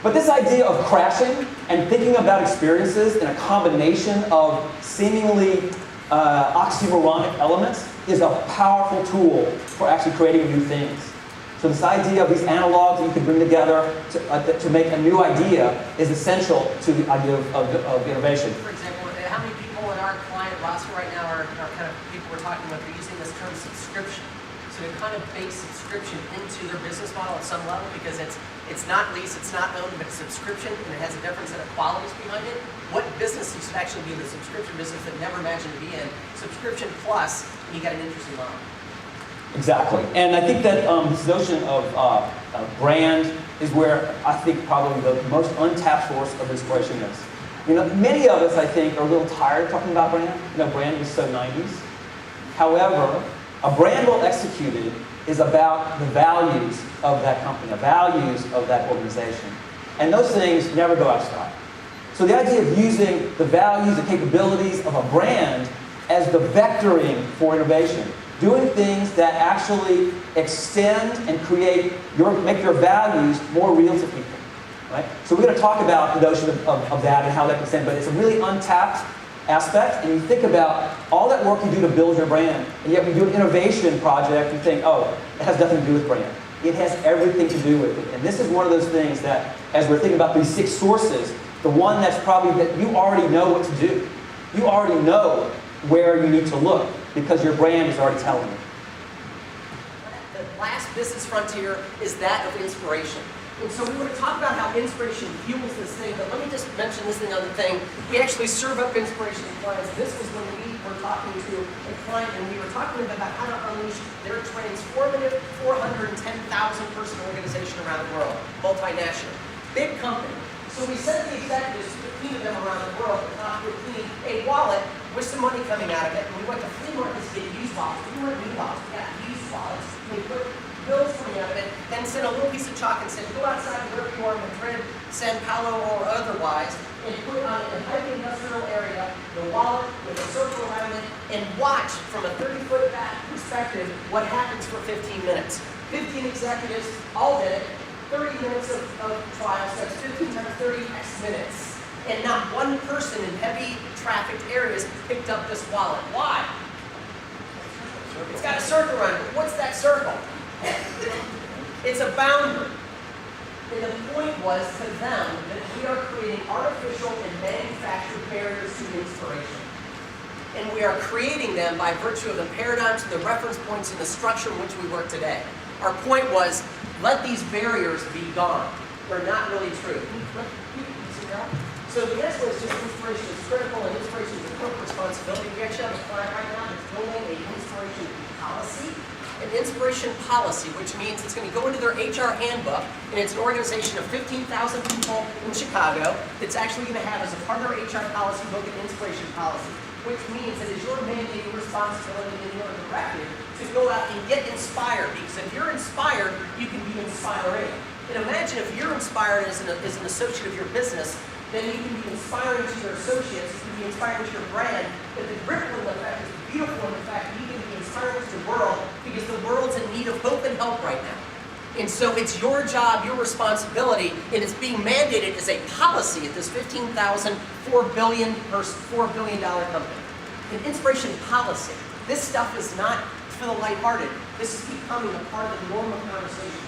But this idea of crashing and thinking about experiences in a combination of seemingly oxymoronic elements is a powerful tool for actually creating new things. So this idea of these analogs that you can bring together to make a new idea is essential to the idea of innovation. For example, how many people in our client roster right now are kind of people we're talking about, they're using this term subscription. So to kind of base subscription into their business model at some level, because it's not lease, it's not owned, but it's subscription, and it has a different set of qualities behind it. What business you should actually be in the subscription business that never imagined to be in? Subscription plus, and you got an interesting model. Exactly. And I think that this notion of brand is where I think probably the most untapped source of inspiration is. You know, many of us, I think, are a little tired of talking about brand. You know, brand was so 90s. However, a brand well executed is about the values of that company, the values of that organization. And those things never go out of style. So the idea of using the values, the capabilities of a brand as the vectoring for innovation, doing things that actually extend and make your values more real to people. Right? So we're going to talk about the notion of that and how that can extend, but it's a really untapped aspect, and you think about all that work you do to build your brand, and yet when you do an innovation project, you think, oh, it has nothing to do with brand. It has everything to do with it. And this is one of those things that, as we're thinking about these 6 sources, the one that's probably that you already know what to do. You already know where you need to look, because your brand is already telling you. The last business frontier is that of inspiration. And so we want to talk about how inspiration fuels this thing, but let me just mention this other thing. We actually serve up inspiration to clients. This was when we were talking to a client, and we were talking about how to unleash their transformative 410,000 person organization around the world, multinational, big company. So we sent the executives, 15 of them around the world, to talk with a wallet with some money coming out of it, and we went to flea markets to get used wallets. We weren't new wallets, we got used wallets. And we put bills coming out of it, then sent a little piece of chalk and said, go outside wherever you are in Madrid, Sao Paulo, or otherwise, and put on a heavy industrial area, the wallet with a circle around it, and watch from a 30-foot back perspective what happens for 15 minutes. 15 executives all did it, 30 minutes of trial, so that's 15 times 30 X minutes. And not one person in heavy trafficked areas picked up this wallet. Why? It's got a circle around it. What's that circle? It's a boundary. And the point was to them that we are creating artificial and manufactured barriers to inspiration. And we are creating them by virtue of the paradigms, the reference points, and the structure in which we work today. Our point was, let these barriers be gone. They're not really true. So the next one is just inspiration is critical, and inspiration is a corporate responsibility. We actually have a client right now that's building an inspiration policy. An inspiration policy, which means it's going to go into their HR handbook, and it's an organization of 15,000 people in Chicago that's actually going to have as a part of their HR policy book an inspiration policy, which means that it's your mandate, your responsibility, and your directive to go out and get inspired, because if you're inspired, you can be inspiring. And imagine if you're inspired as an associate of your business, then you can be inspiring to your associates, you can be inspiring to your brand, but the rippling effect is beautiful in the fact that you can be inspiring to the world, because the world's in need of hope and help right now. And so it's your job, your responsibility, and it's being mandated as a policy at this 15,000, $4 billion company. An inspiration policy. This stuff is not for the lighthearted. This is becoming a part of the normal conversation